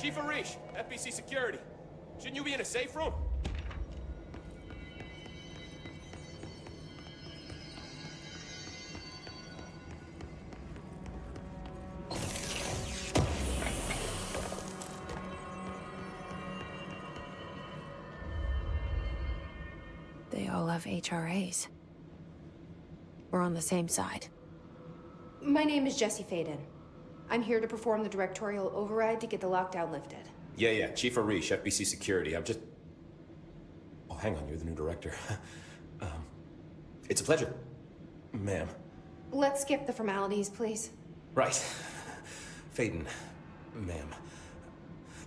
Chief Arish, FBC Security. Shouldn't you be in a safe room? They all have HRAs. We're on the same side. My name is Jesse Faden. I'm here to perform the directorial override to get the lockdown lifted. Yeah, Chief Arish, FBC Security. I'm just... Oh, hang on, you're the new director. It's a pleasure, ma'am. Let's skip the formalities, please. Right. Faden, ma'am.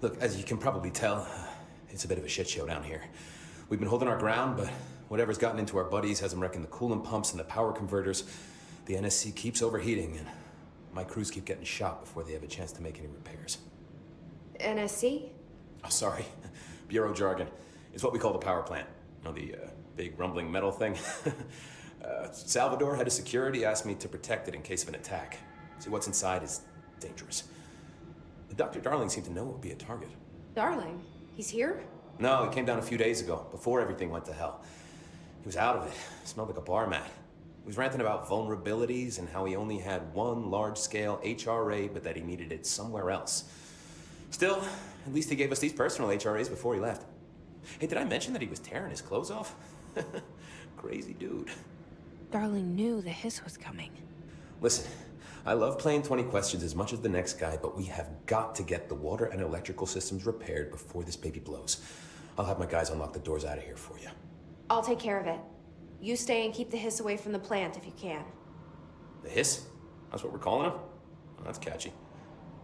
Look, as you can probably tell, it's a bit of a shit show down here. We've been holding our ground, but whatever's gotten into our buddies has them wrecking the coolant pumps and the power converters. The NSC keeps overheating, and my crews keep getting shot before they have a chance to make any repairs. NSC? Oh, sorry. Bureau jargon. It's what we call the power plant. You know, the big rumbling metal thing? Salvador, head of security, asked me to protect it in case of an attack. See, what's inside is dangerous. Dr. Darling seemed to know it would be a target. Darling? He's here? No, he came down a few days ago, before everything went to hell. He was out of it. Smelled like a bar mat. He was ranting about vulnerabilities and how he only had one large-scale HRA, but that he needed it somewhere else. Still, at least he gave us these personal HRAs before he left. Hey, did I mention that he was tearing his clothes off? Crazy dude. Darling knew the hiss was coming. Listen, I love playing 20 questions as much as the next guy, but we have got to get the water and electrical systems repaired before this baby blows. I'll have my guys unlock the doors out of here for you. I'll take care of it. You stay and keep the hiss away from the plant if you can. The hiss? That's what we're calling him? Oh, that's catchy.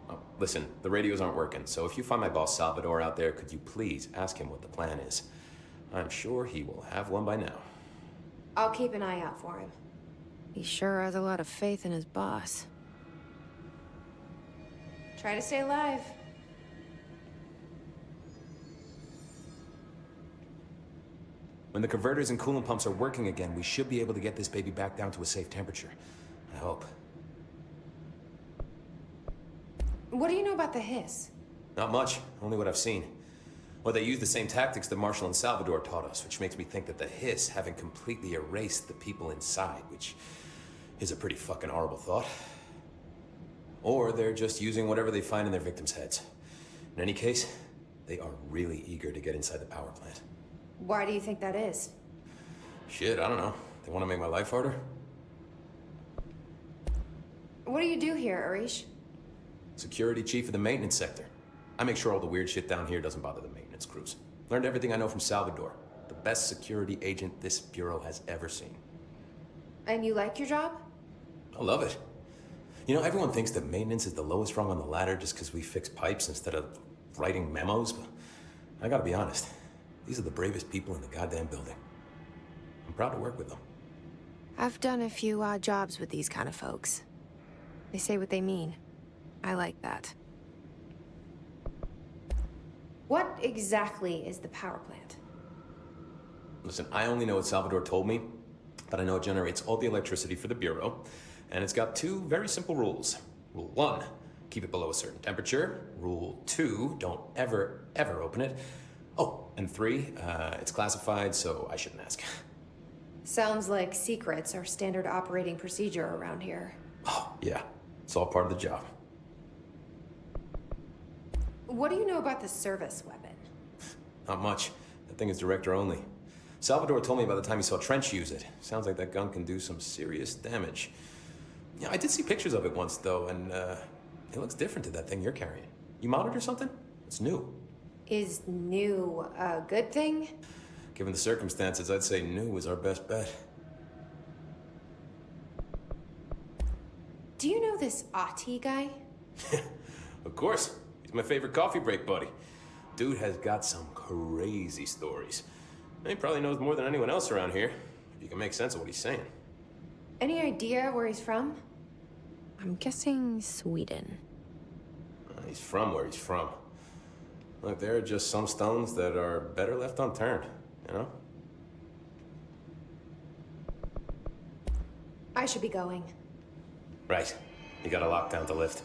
Oh, listen, the radios aren't working, so if you find my boss Salvador out there, could you please ask him what the plan is? I'm sure he will have one by now. I'll keep an eye out for him. He sure has a lot of faith in his boss. Try to stay alive. When the converters and coolant pumps are working again, we should be able to get this baby back down to a safe temperature. I hope. What do you know about the hiss? Not much, only what I've seen. Well, they use the same tactics that Marshall and Salvador taught us, which makes me think that the hiss haven't completely erased the people inside, which is a pretty fucking horrible thought. Or they're just using whatever they find in their victims' heads. In any case, they are really eager to get inside the power plant. Why do you think that is? Shit, I don't know. They want to make my life harder? What do you do here, Arish? Security chief of the maintenance sector. I make sure all the weird shit down here doesn't bother the maintenance crews. Learned everything I know from Salvador. The best security agent this bureau has ever seen. And you like your job? I love it. You know, everyone thinks that maintenance is the lowest rung on the ladder just because we fix pipes instead of writing memos, but I gotta be honest. These are the bravest people in the goddamn building. I'm proud to work with them. I've done a few odd jobs with these kind of folks. They say what they mean. I like that. What exactly is the power plant? Listen, I only know what Salvador told me, but I know it generates all the electricity for the Bureau, and it's got two very simple rules. Rule 1, keep it below a certain temperature. Rule 2, don't ever, ever open it. Oh, and 3, it's classified, so I shouldn't ask. Sounds like secrets are standard operating procedure around here. Oh, yeah. It's all part of the job. What do you know about the service weapon? Not much. That thing is director only. Salvador told me by the time he saw Trench use it. Sounds like that gun can do some serious damage. Yeah, I did see pictures of it once, though, and it looks different to that thing you're carrying. You modded or something? It's new. Is new a good thing? Given the circumstances, I'd say new is our best bet. Do you know this Ati guy? Of course. He's my favorite coffee break buddy. Dude has got some crazy stories. He probably knows more than anyone else around here, if you can make sense of what he's saying. Any idea where he's from? I'm guessing Sweden. He's from where he's from. Look, there are just some stones that are better left unturned, you know? I should be going. Right. You got a lockdown to lift.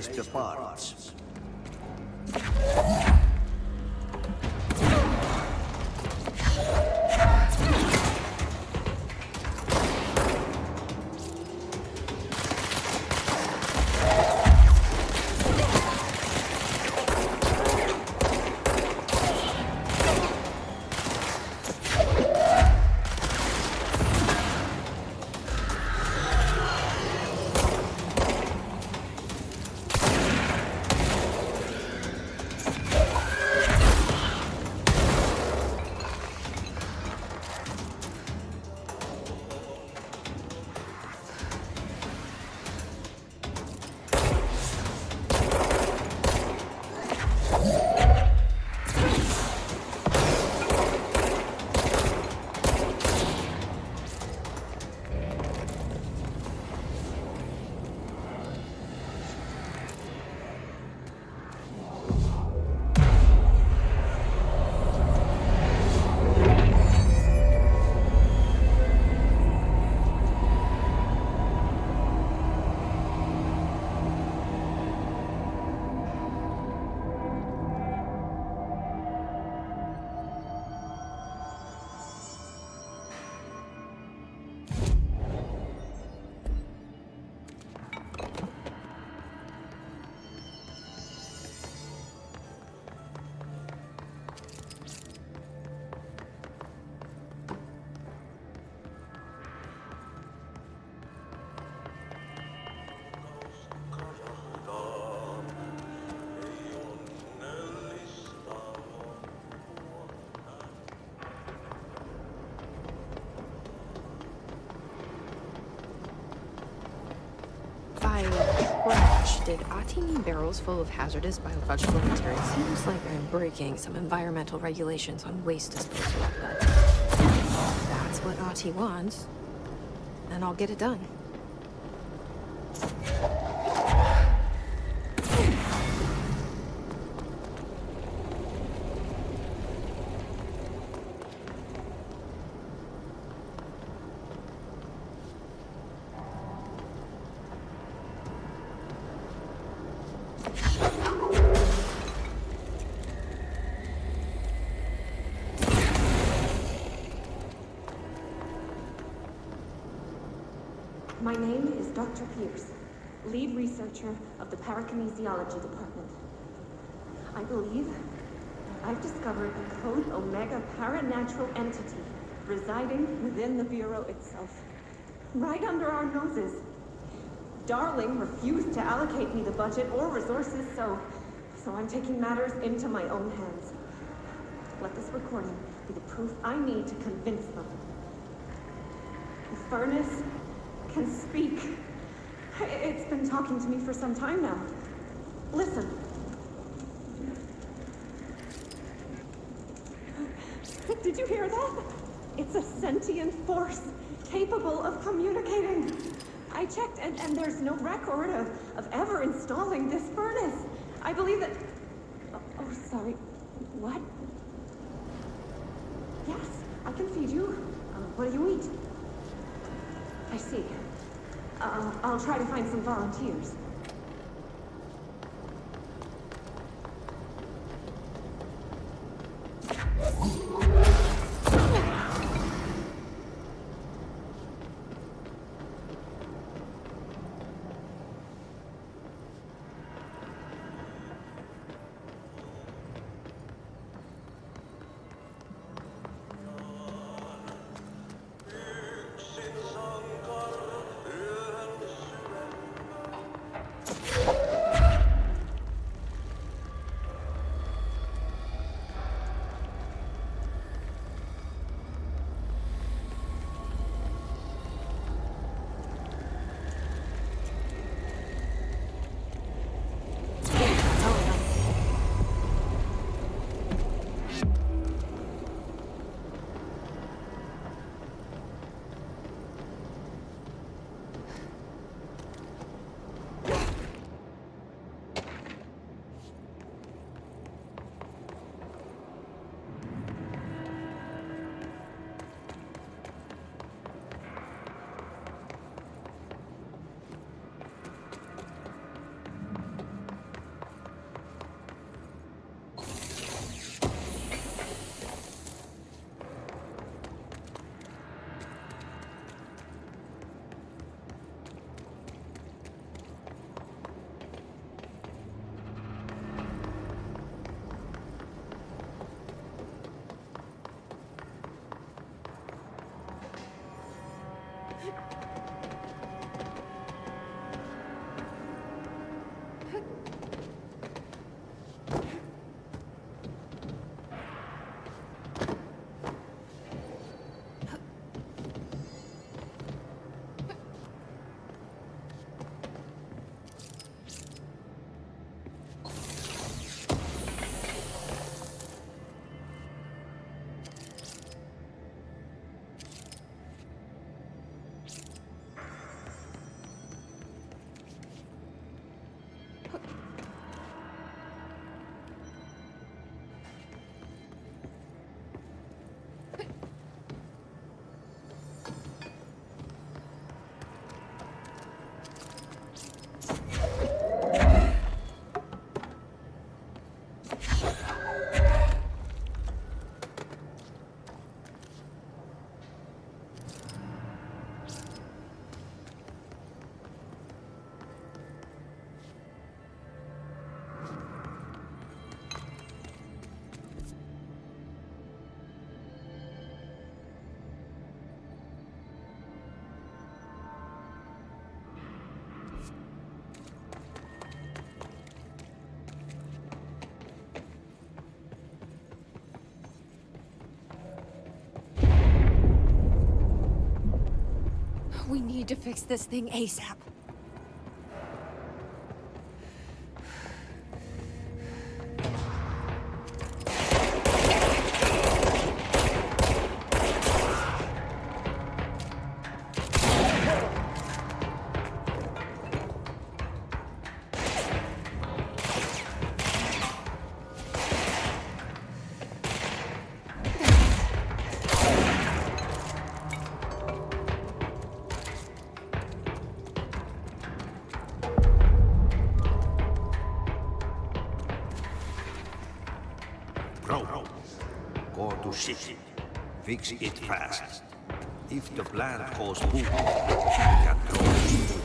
spare parts. By crash, did Ati mean barrels full of hazardous biological material? Seems like I'm breaking some environmental regulations on waste disposal, but that's what Ati wants, and I'll get it done. My name is Dr. Pierce, lead researcher of the Parakinesiology Department. I believe that I've discovered a Code Omega paranatural entity residing within the Bureau itself, right under our noses. Darling refused to allocate me the budget or resources, so I'm taking matters into my own hands. Let this recording be the proof I need to convince them. The furnace can speak. It's been talking to me for some time now. Listen. Did you hear that? It's a sentient force capable of communicating. I checked and there's no record of ever installing this furnace. I believe that... Oh, sorry. What? Yes, I can feed you. What do you eat? I see. I'll try to find some volunteers. need to fix this thing ASAP. Bro, go to city. Fix it fast. If the plant goes boom, you can close.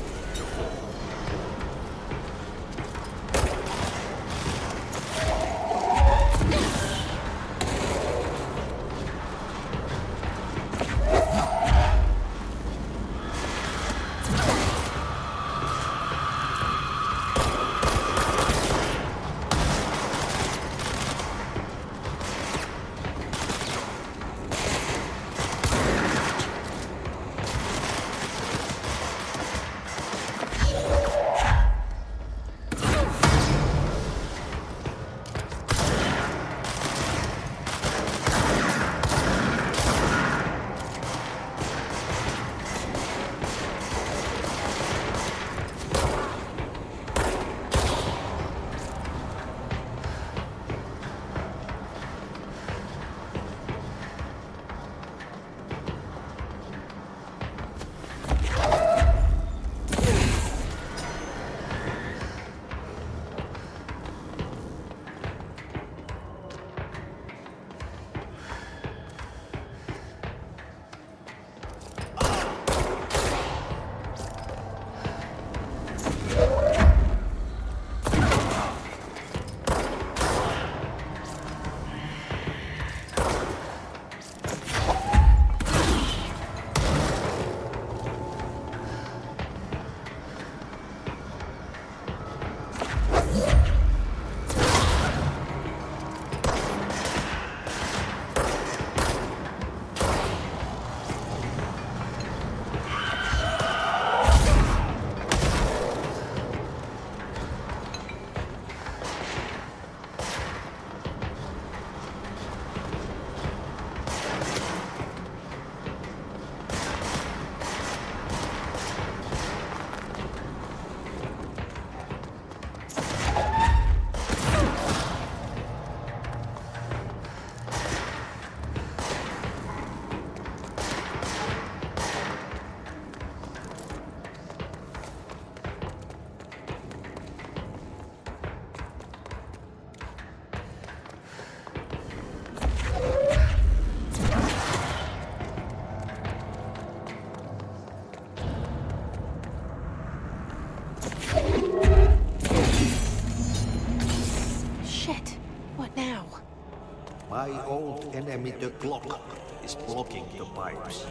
My old enemy, the clock, is blocking the pipes.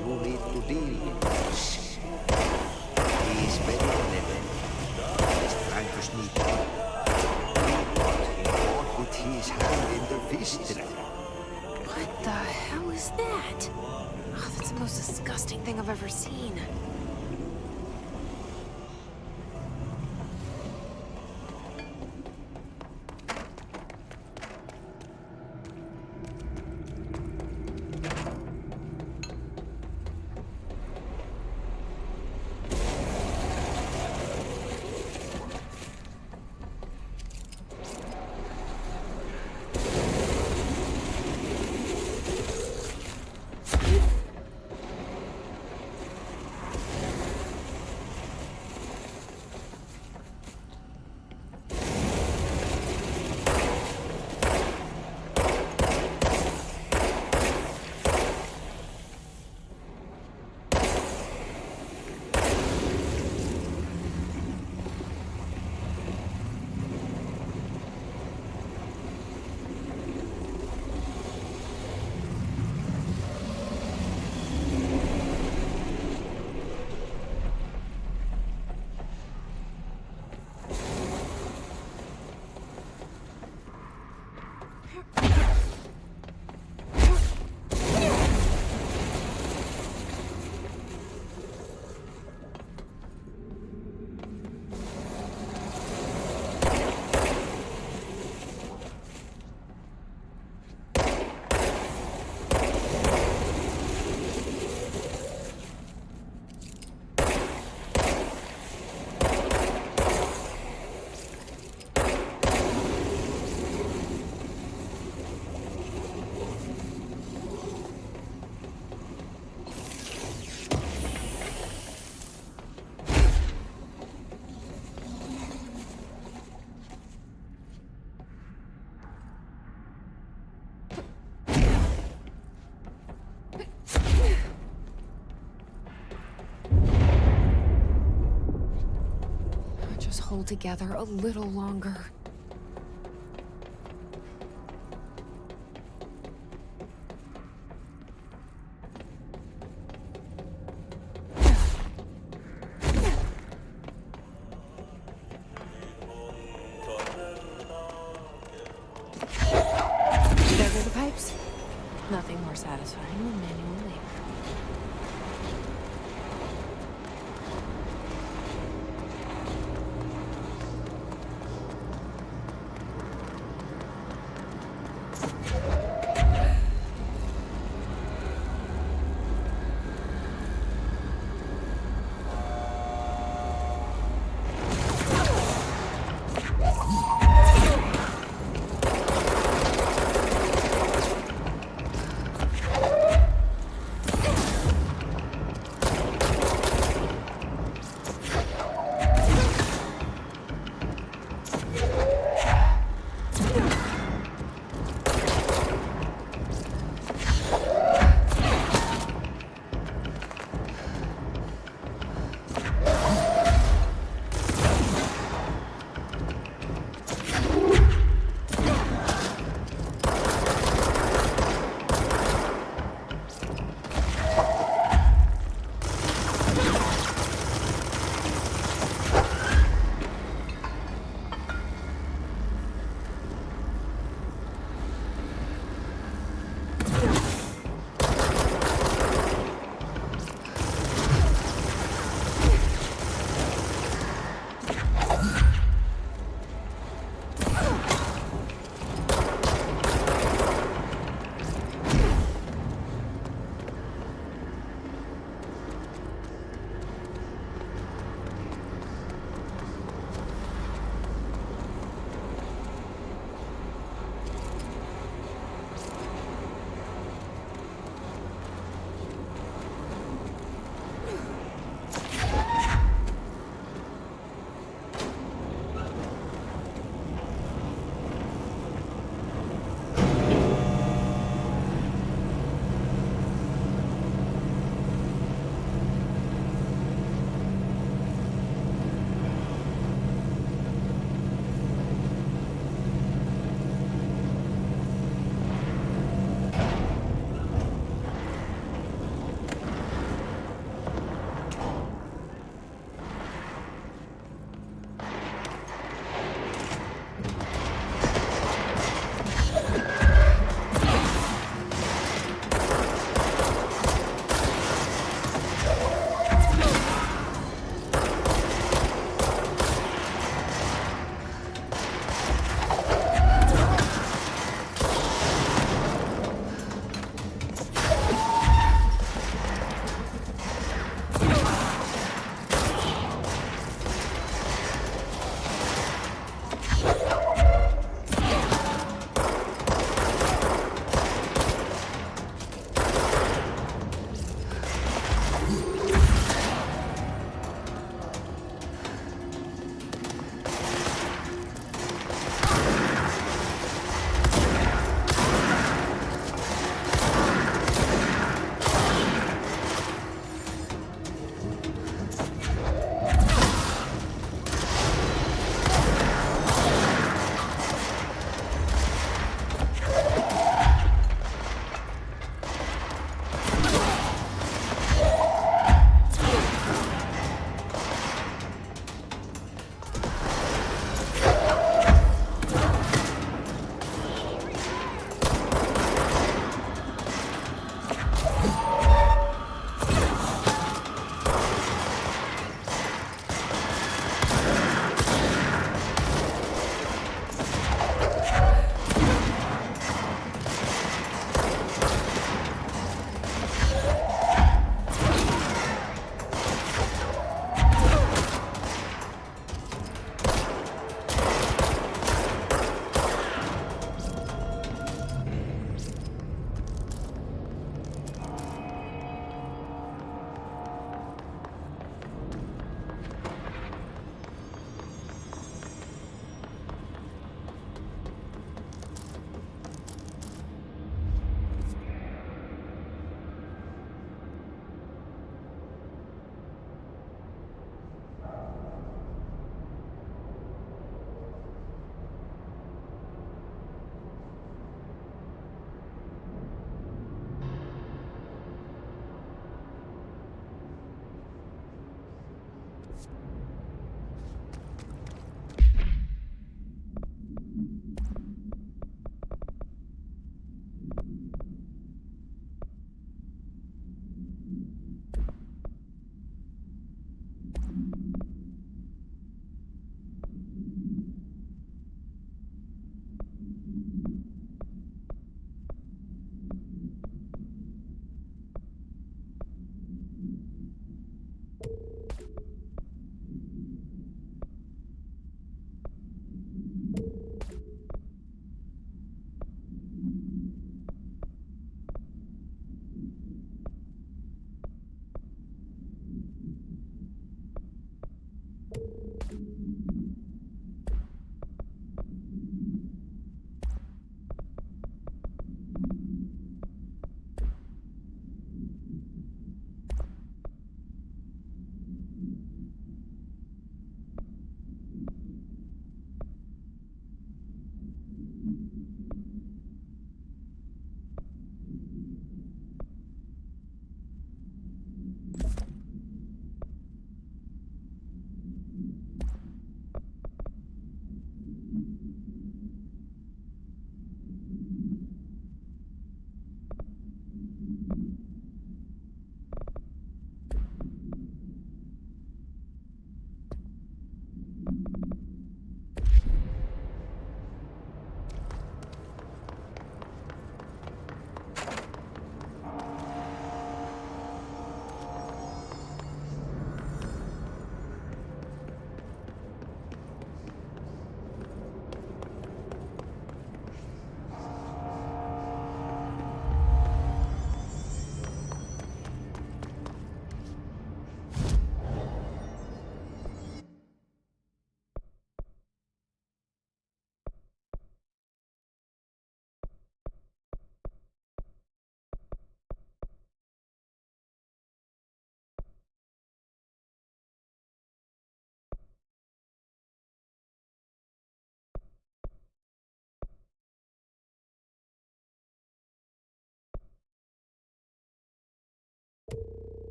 You need to deal with this. He is very clever. He's trying to sneak in. But he caught with his hand in the fish trap. What the hell is that? Oh, that's the most disgusting thing I've ever seen. hold together a little longer. There go the pipes. Nothing more satisfying than manual labor.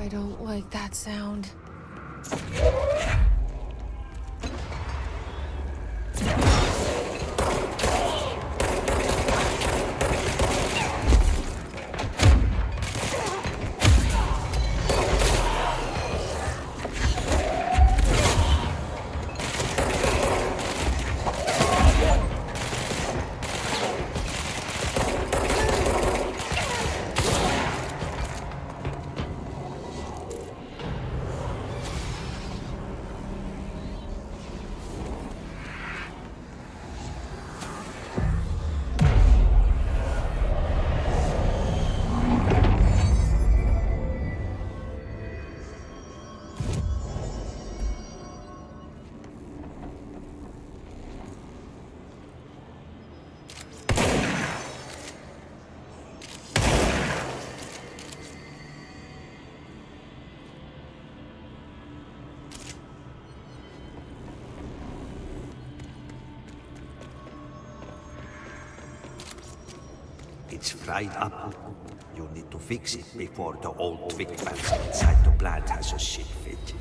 I don't like that sound. It's fried up. You need to fix it before the old twig bats inside the plant has a shit fit.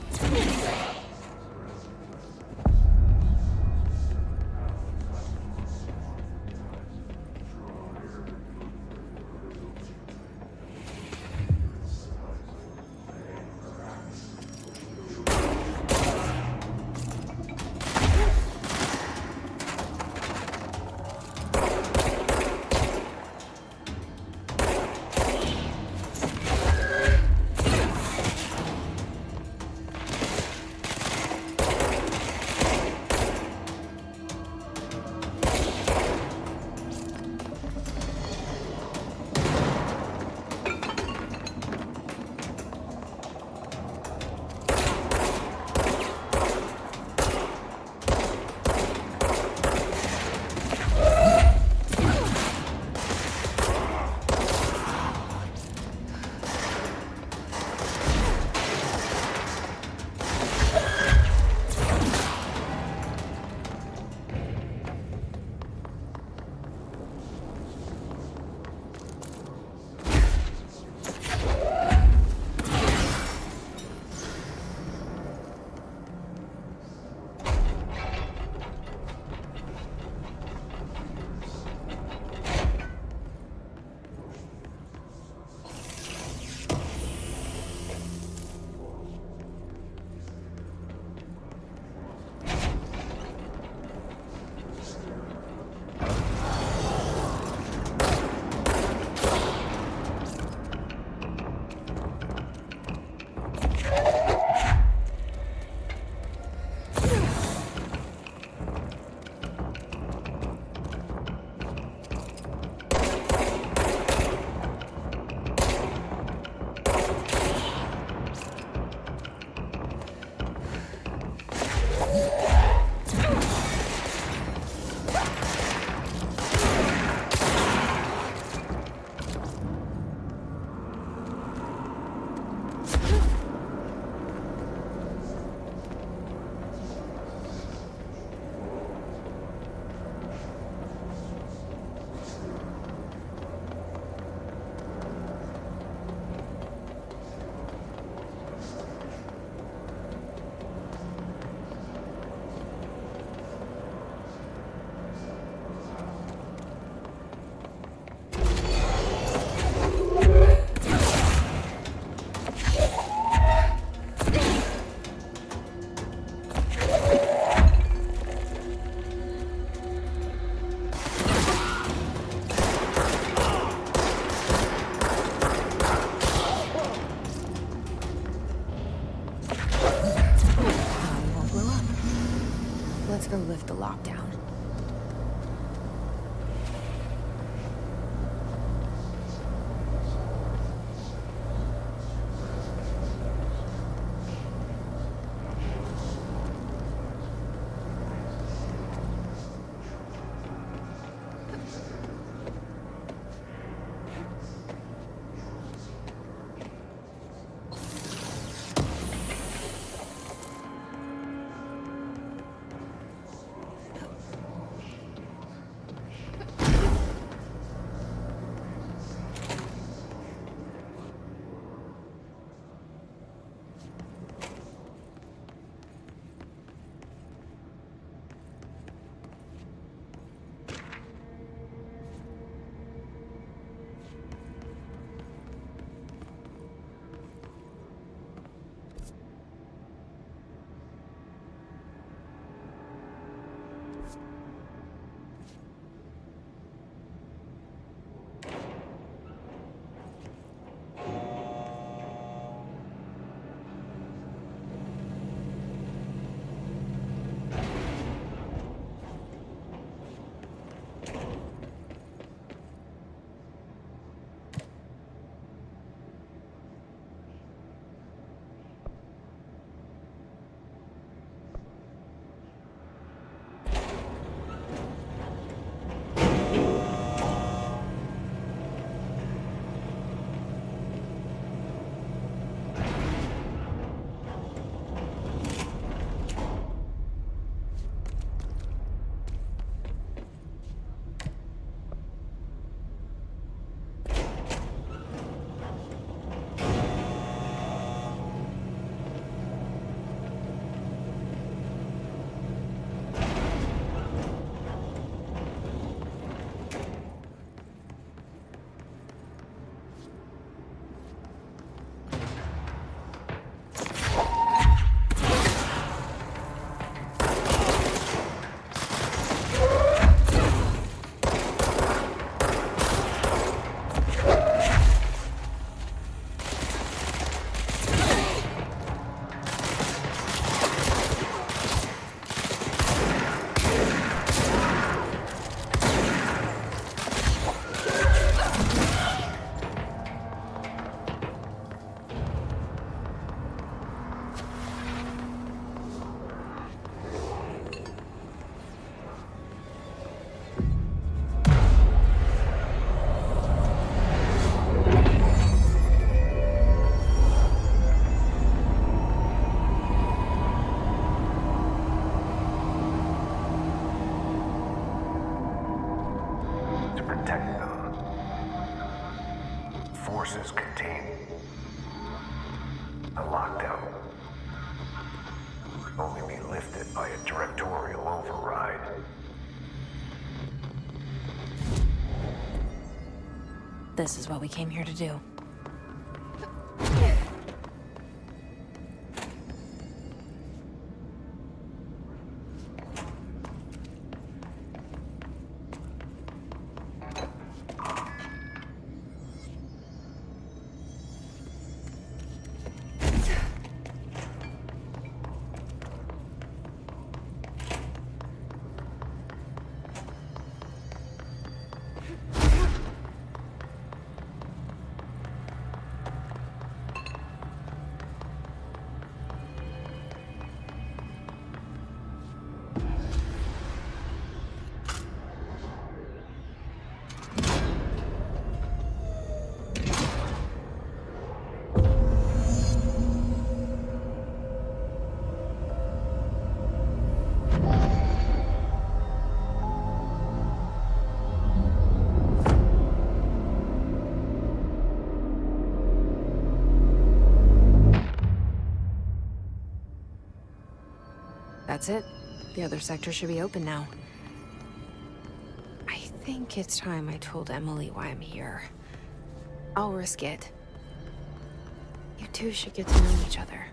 forces contain a lockdown. Only be lifted by a directorial override. This is what we came here to do. That's it. The other sector should be open now. I think it's time I told Emily why I'm here. I'll risk it. You two should get to know each other.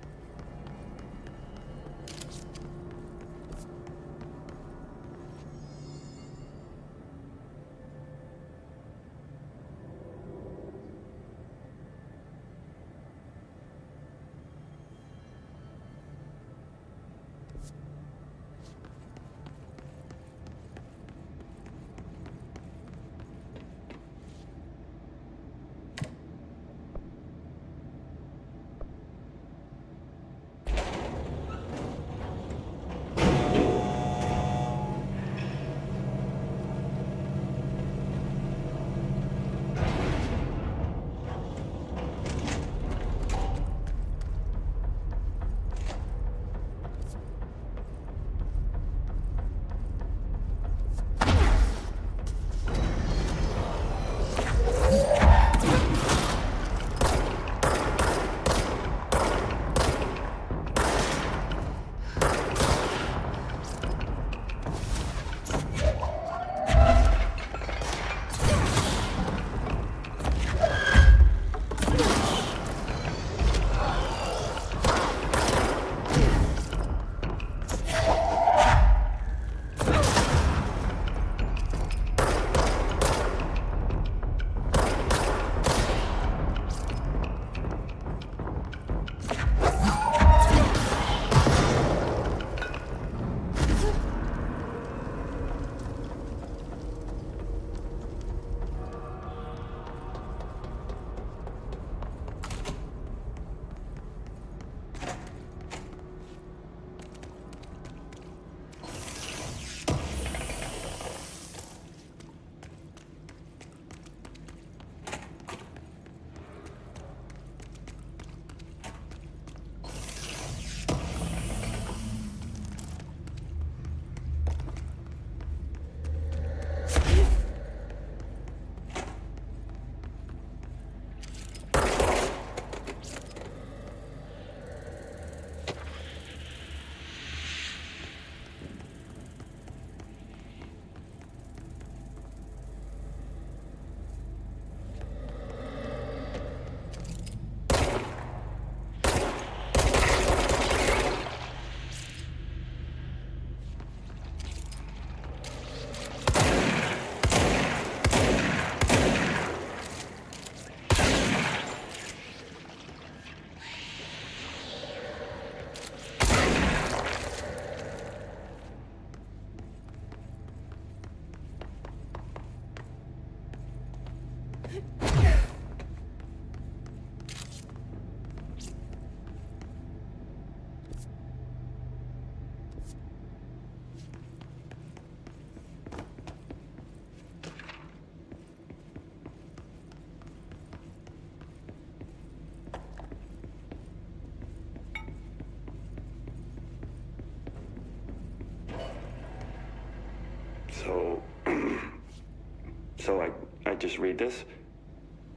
So I just read this?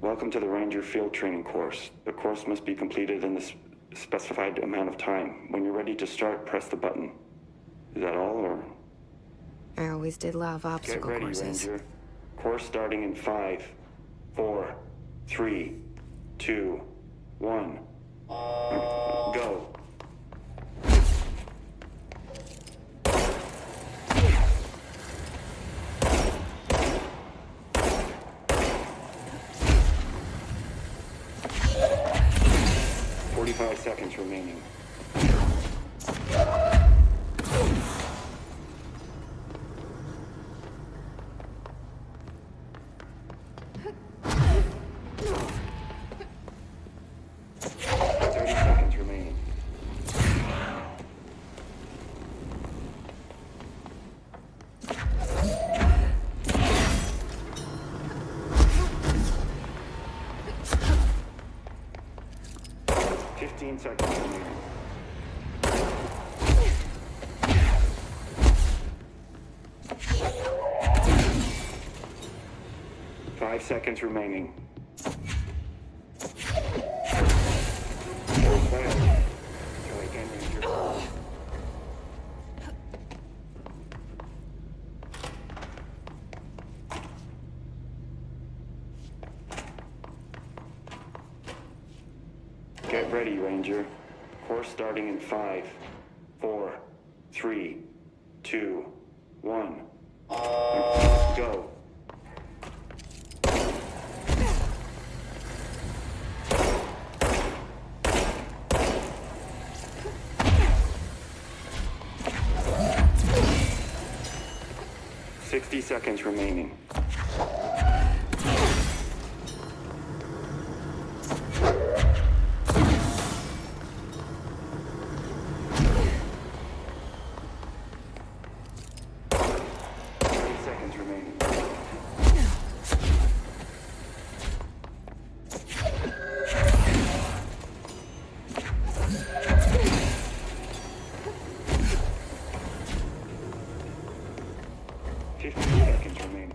Welcome to the Ranger Field Training course. The course must be completed in the specified amount of time. When you're ready to start, press the button. Is that all, or? I always did love Get obstacle ready, courses. Ranger. Course starting in 5, 4, 3, 2, 1. Go. Forty-five seconds remaining. Remaining. 15 seconds remaining. 5 seconds remaining. Try again, Ranger. Get ready, Ranger. Course starting in 5, 4, 3, 2, 1. Go. Sixty seconds remaining. Seconds remaining. 15 seconds remaining.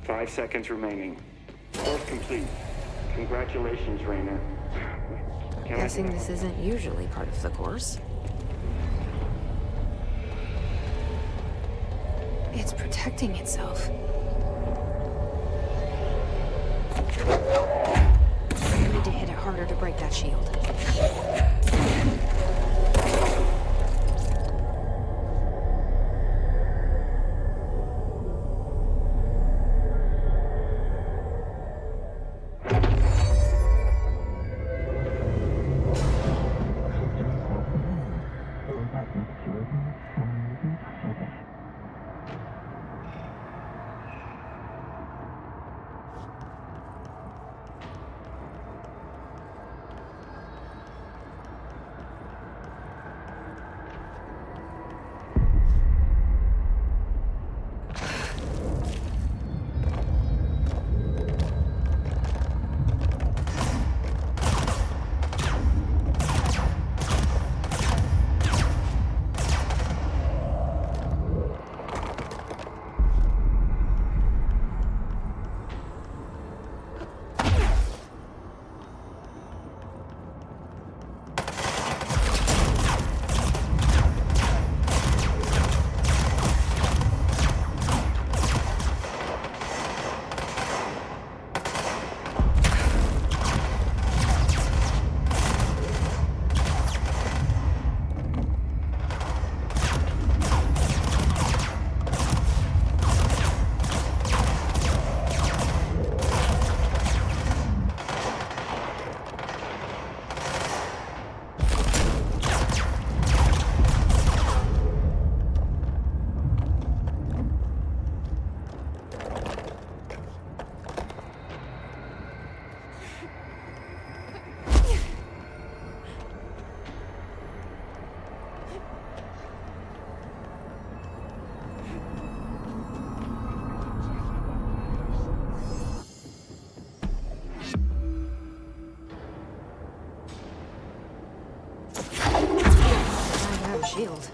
5 seconds remaining. Course complete. Congratulations, Rainer. Guessing this isn't usually part of the course. It's protecting itself. I need to hit it harder to break that shield. Shield.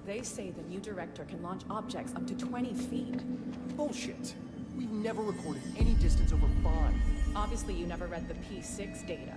They say the new director can launch objects up to 20 feet. Bullshit. We've never recorded any distance over 5. Obviously, you never read the P6 data.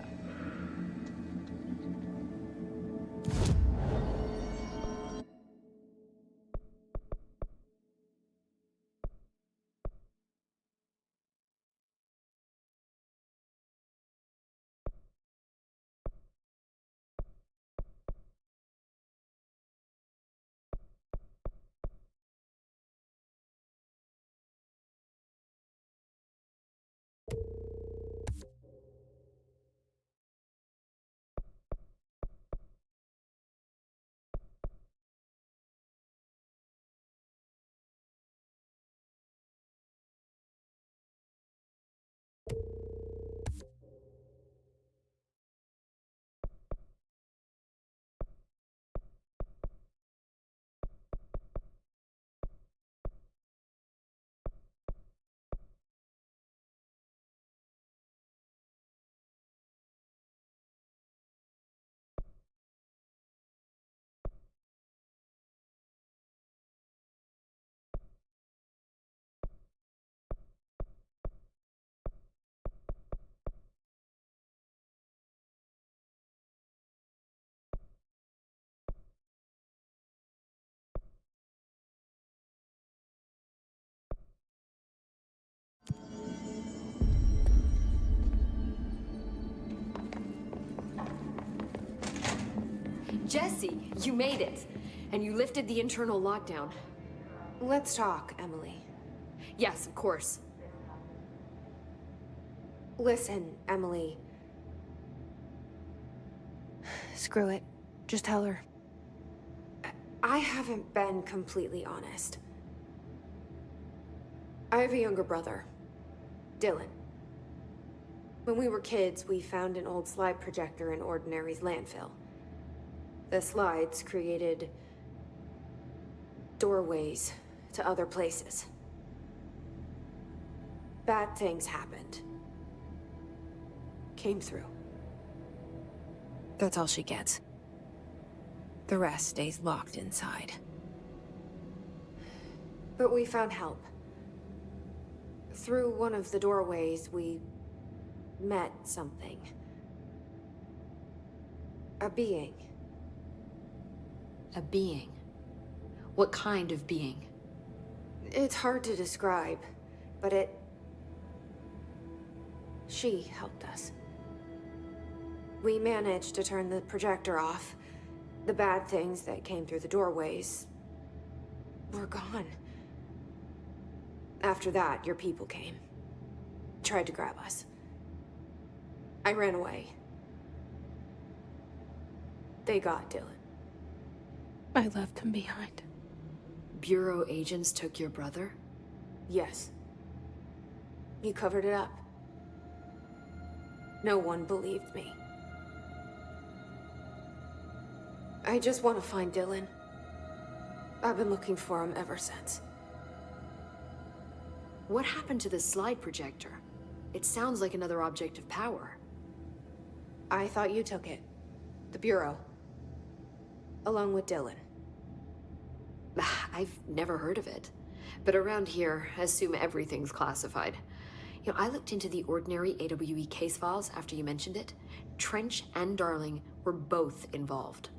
Jesse, you made it. And you lifted the internal lockdown. Let's talk, Emily. Yes, of course. Listen, Emily. Screw it. Just tell her. I haven't been completely honest. I have a younger brother, Dylan. When we were kids, we found an old slide projector in Ordinary's landfill. The slides created doorways to other places. Bad things happened. Came through. That's all she gets. The rest stays locked inside. But we found help. Through one of the doorways, we met something. A being. A being? What kind of being? It's hard to describe, but she helped us. We managed to turn the projector off. The bad things that came through the doorways were gone. After that, your people came. Tried to grab us. I ran away. They got Dylan. I left him behind. Bureau agents took your brother? Yes. You covered it up. No one believed me. I just want to find Dylan. I've been looking for him ever since. What happened to the slide projector? It sounds like another object of power. I thought you took it. The Bureau. Along with Dylan. I've never heard of it. But around here, I assume everything's classified. You know, I looked into the ordinary AWE case files after you mentioned it. Trench and Darling were both involved.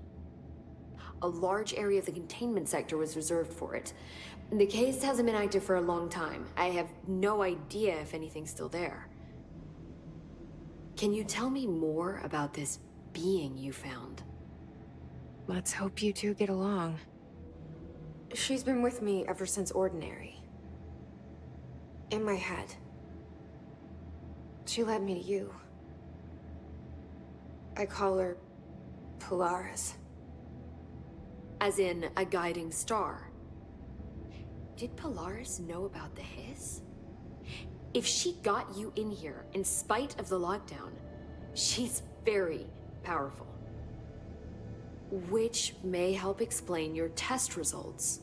A large area of the containment sector was reserved for it. The case hasn't been active for a long time. I have no idea if anything's still there. Can you tell me more about this being you found? Let's hope you two get along. She's been with me ever since Ordinary. In my head. She led me to you. I call her Polaris. As in a guiding star. Did Polaris know about the hiss? If she got you in here in spite of the lockdown, she's very powerful. Which may help explain your test results.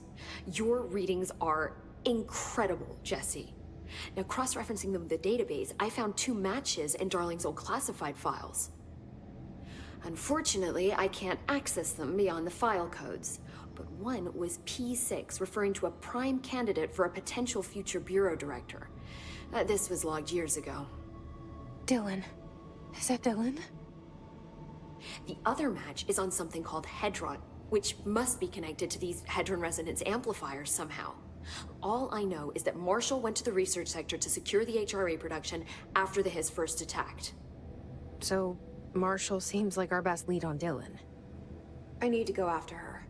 Your readings are incredible, Jesse. Now, cross-referencing them with the database, I found 2 matches in Darling's old classified files. Unfortunately, I can't access them beyond the file codes. But one was P6, referring to a prime candidate for a potential future bureau director. This was logged years ago. Dylan. Is that Dylan? The other match is on something called Hedron, which must be connected to these Hedron resonance amplifiers somehow. All I know is that Marshall went to the research sector to secure the HRA production after the Hiss first attacked. So, Marshall seems like our best lead on Dylan. I need to go after her.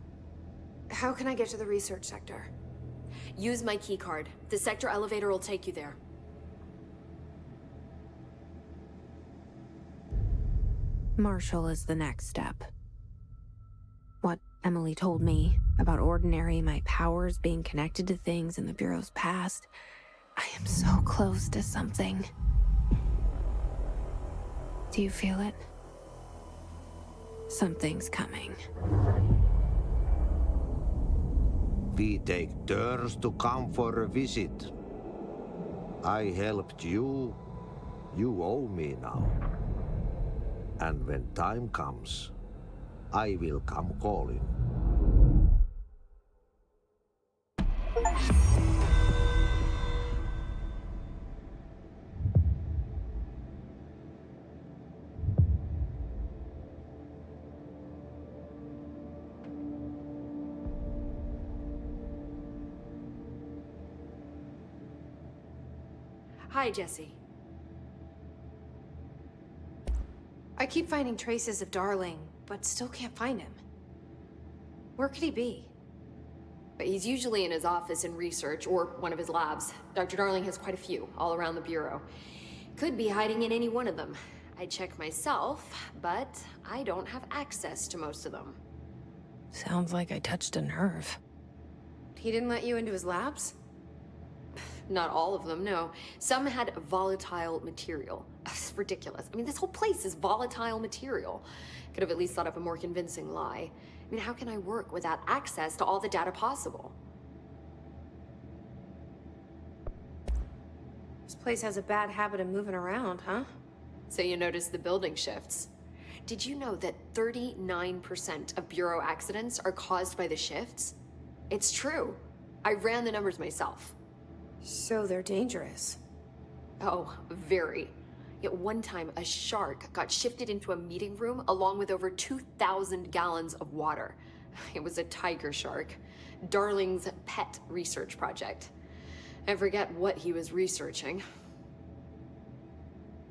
How can I get to the research sector? Use my keycard. The sector elevator will take you there. Marshall is the next step. What Emily told me about Ordinary, my powers being connected to things in the Bureau's past. I am so close to something. Do you feel it? Something's coming. We take turns to come for a visit. I helped you. You owe me now. And when time comes, I will come calling. Hi, Jesse. I keep finding traces of Darling, but still can't find him. Where could he be? But he's usually in his office in research, or one of his labs. Dr. Darling has quite a few, all around the Bureau. Could be hiding in any one of them. I check myself, but I don't have access to most of them. Sounds like I touched a nerve. He didn't let you into his labs? Not all of them, no. Some had volatile material. It's ridiculous. I mean, this whole place is volatile material. Could have at least thought up a more convincing lie. I mean, how can I work without access to all the data possible? This place has a bad habit of moving around, huh? So you notice the building shifts. Did you know that 39% of Bureau accidents are caused by the shifts? It's true. I ran the numbers myself. So they're dangerous. Oh, very. Yet one time, a shark got shifted into a meeting room along with over 2,000 gallons of water. It was a tiger shark. Darling's pet research project. I forget what he was researching.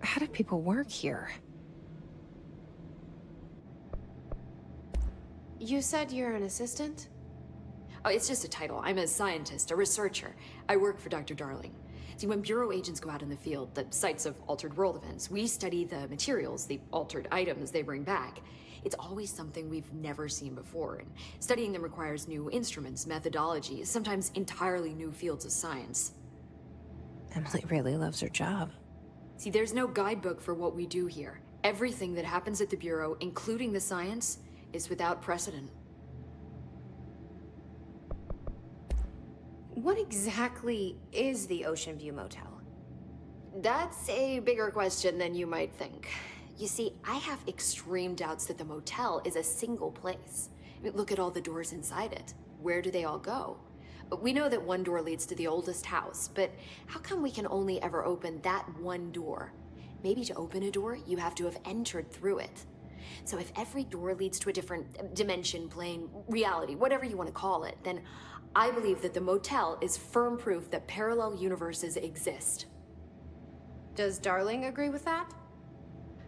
How do people work here? You said you're an assistant? Oh, it's just a title. I'm a scientist, a researcher. I work for Dr. Darling. See, when Bureau agents go out in the field, the sites of altered world events, we study the materials, the altered items they bring back. It's always something we've never seen before, and studying them requires new instruments, methodologies, sometimes entirely new fields of science. Emily really loves her job. See, there's no guidebook for what we do here. Everything that happens at the Bureau, including the science, is without precedent. What exactly is the Ocean View Motel? That's a bigger question than you might think. You see, I have extreme doubts that the motel is a single place. I mean, look at all the doors inside it. Where do they all go? We know that one door leads to the oldest house, but how come we can only ever open that one door? Maybe to open a door, you have to have entered through it. So if every door leads to a different dimension, plane, reality, whatever you want to call it, then I believe that the motel is firm proof that parallel universes exist. Does Darling agree with that?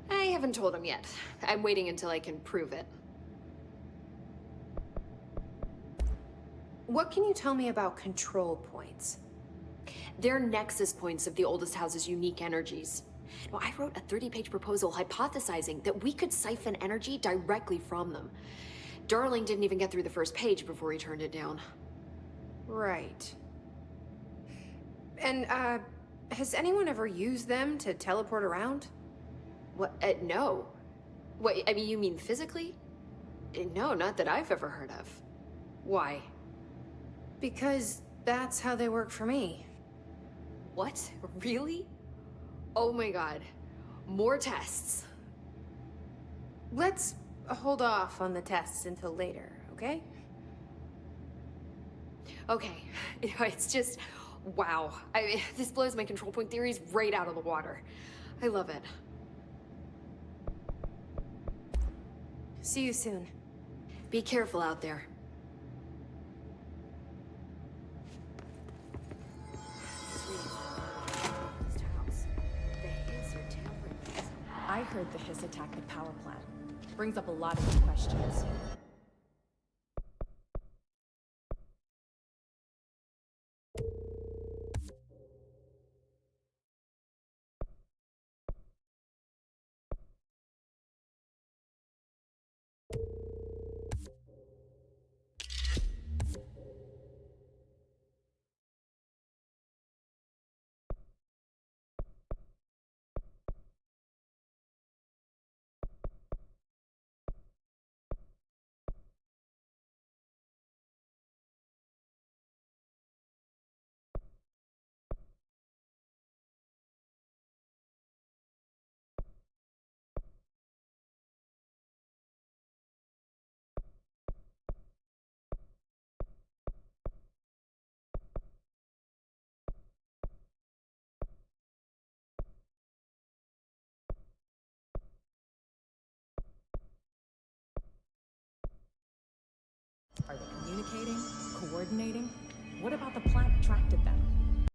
I haven't told him yet. I'm waiting until I can prove it. What can you tell me about control points? They're nexus points of the oldest house's unique energies. Now, I wrote a 30-page proposal hypothesizing that we could siphon energy directly from them. Darling didn't even get through the first page before he turned it down. Right. And, has anyone ever used them to teleport around? What? No. What, I mean, you mean physically? No, not that I've ever heard of. Why? Because that's how they work for me. What? Really? Oh my god. More tests. Let's hold off on the tests until later, okay? Okay. It's just... wow. I mean, this blows my control point theories right out of the water. I love it. See you soon. Be careful out there. I heard the Hiss attacked the power plant. Brings up a lot of new questions. Are they communicating? Coordinating? What about the plant attracted them?